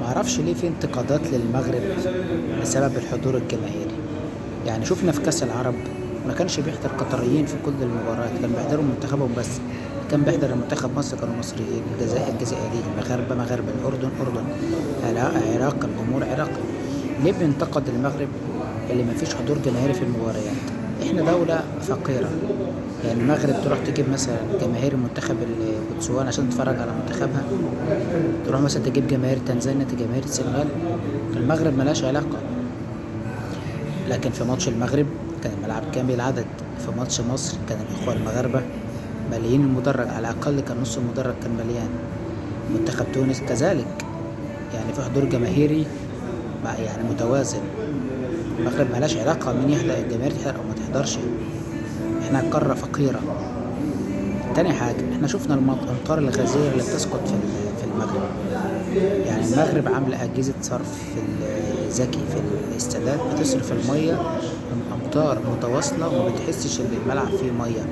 ما اعرفش ليه في انتقادات للمغرب بسبب الحضور الجماهيري. يعني شفنا في كأس العرب ما كانش بيحضر قطريين في كل المباريات، كان بيحضروا منتخبهم بس. كان بيحضر المنتخب مصر كانوا مصريين، الجزائر جزائريين، المغاربة مغاربة، الأردن أردن، العراق الجمهور عراقي. ليه بينتقد المغرب اللي ما فيش حضور جماهيري في المباريات؟ احنا دولة فقيرة. يعني المغرب تروح تجيب مثلا جماهير منتخب البوتسوانا عشان تتفرج على منتخبها، تروح مثلا تجيب جماهير تنزانيا، جماهير السنغال. المغرب ملهاش علاقة. لكن في ماتش المغرب كان الملعب كامل العدد. في ماتش مصر كان الإخوة المغاربة مليين المدرج، على الأقل كان نص المدرج كان مليان. منتخب تونس كذلك. يعني في حضور جماهيري يعني متوازن. المغرب ملهاش علاقة مين يحضر، الجماهير تحضر أو ما تحضرش. احنا قارة فقيرة. تاني حاجة، احنا شفنا الأمطار الغزيرة اللي بتسقط في المغرب. يعني المغرب عاملة أجهزة صرف ذكي في الاستادات، بتصرف المية أمطار متواصلة وما بتحسش إن الملعب فيه مية.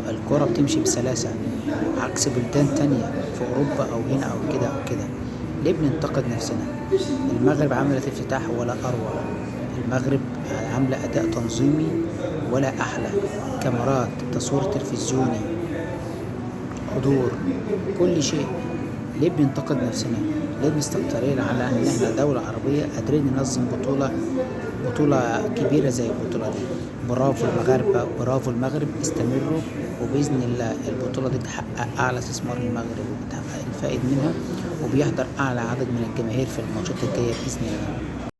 الكرة بتمشي بسلاسة عكس بلدان تانية في أوروبا أو هنا أو كده أو كده. ليه بننتقد نفسنا؟ المغرب عملت افتتاح ولا أروع. المغرب عاملة أداء تنظيمي ولا أحلى. كاميرات، تصوير تلفزيوني، حضور، كل شيء. ليه بننتقد نفسنا؟ ليه مستكترين على ان احنا دولة عربية قادرين ننظم بطولة كبيرة زي البطولة دي؟ برافو المغاربة، برافو المغرب، استمروا. وبإذن الله البطولة دي تحقق أعلى استثمار للمغرب وبتحقق الفائد منها، وبيحضر أعلى عدد من الجماهير في الماتشات الجاية بإذن الله.